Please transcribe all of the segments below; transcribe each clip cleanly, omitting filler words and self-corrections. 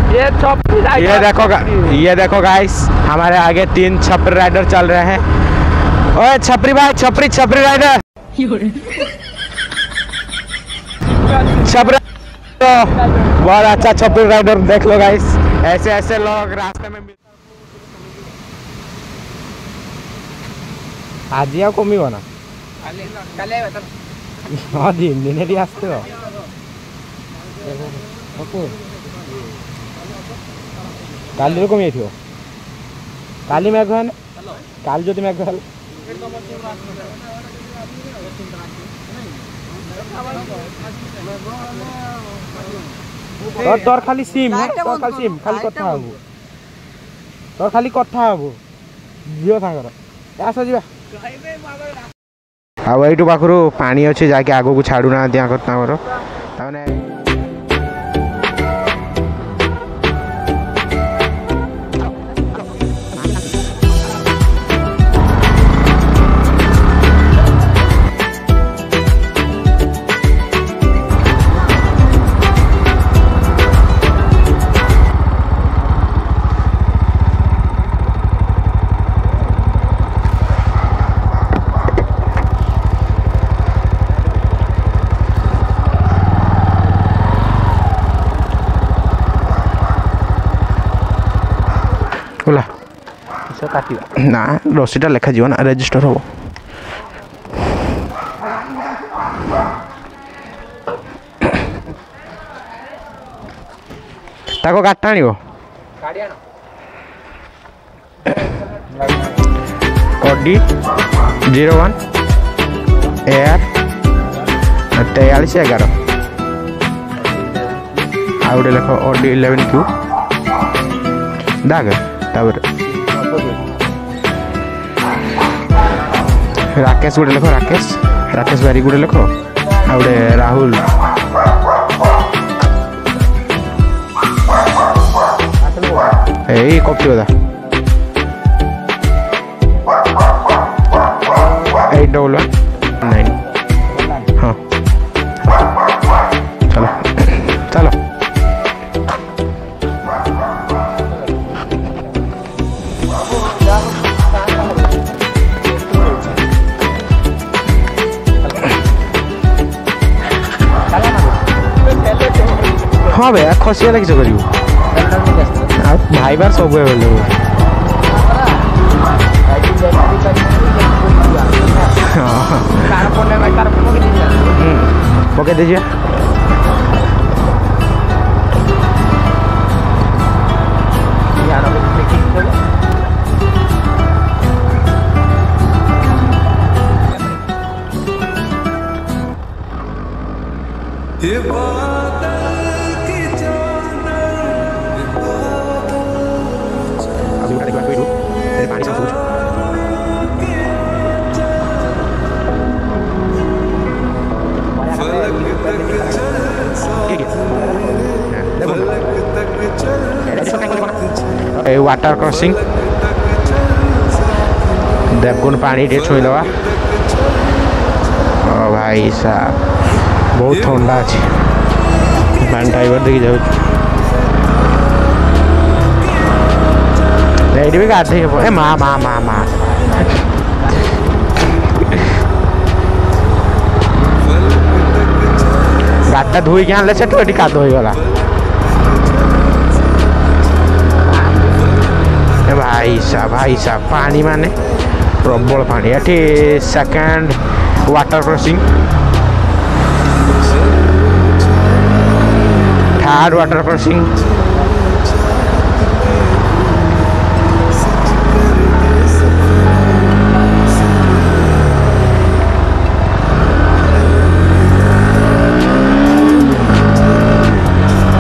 ये देखो गाइस, हमारे आगे 3 छपरी राइडर चल रहे हैं। ओए छपरी भाई, छपरी राइडर, छपरी बहुत अच्छा छपरी राइडर। देख लो गाइस, ऐसे ऐसे लोग रास्ते में आज या कमी बना हाँ दिन दिन आसते हो काली कमी थी काली मेघ है काल जो मेघ तोर खाली सिम खाली कथा हबो तोर खाली कथा हबो जियो सांगर आस जिबा आ एटू पाखरु पानी अच्छे जाके आगो को छाड़ू ना दिया करता हमरो ताने ना रसीटा लेखा जीवन रजिस्टर हो ताको काटा आनिबो ऑडी 01 AR 4311 आउडे लेखो ऑडी 11Q दाग ताबर राकेश गुड़े लिखो राकेश बारी गुड़े लिखो आउडे राहुल ए कॉपी होदा 811 हाँ चलो चलो हाँ भैया खसिया लगे कर भाई बार सब पके दीजिए वाटर क्रॉसिंग देवकुंड पानी टे छुई दवा ओ भाई साहब बहुत ठंडा अच्छे पानी टाइबर देखी जाऊ भी गाधे माँ माँ माँ माँ गाता धोई के आनले से तो काद होगला भाई साहब पानी माने प्रबल पानी ये second water crossing third water crossing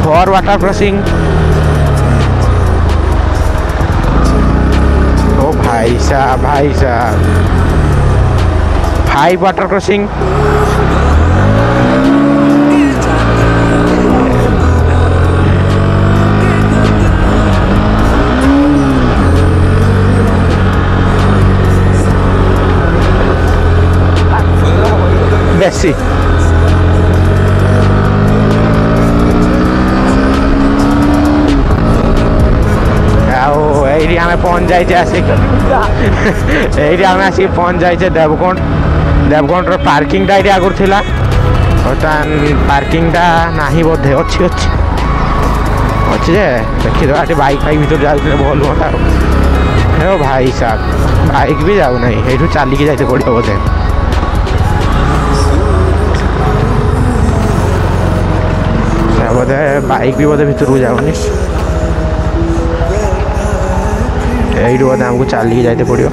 four water crossing भाई साहब 5 वाटर क्रॉसिंग देसी आम पहुँच जाइए आसिक ये आम आसिक पहुँच जाइए देवगुंड पार्किंग ये आगुरी थी बर्तमान पार्किंगटा नहीं बोधे अच्छी अच्छी अच्छे देखीदा ये बाइक फाइक भर जाते भल हाँ हे भाई साहब बाइक भी जाऊ ना ये चलिकी जाते पड़ो बोधे बोधे बाइक भी बोधे भर को जाऊनी ये बोधे आमको चलिकी जाते पड़ो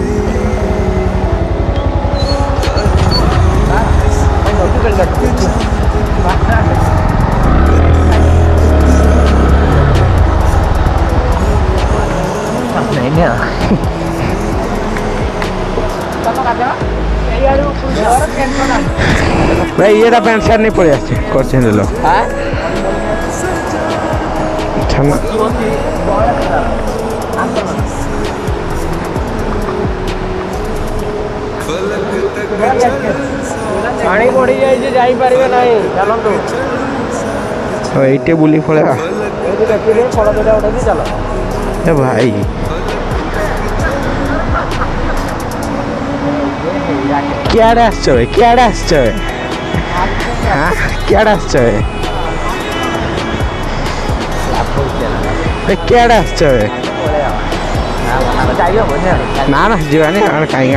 भाई ये पैंट सार्ट नहीं पड़े कर लो पानी पड़ी जाई पारिबे नहीं चलंतु एटे बुली पड़ेगा चलो ए भाई क्या ना ना जीवानी कहीं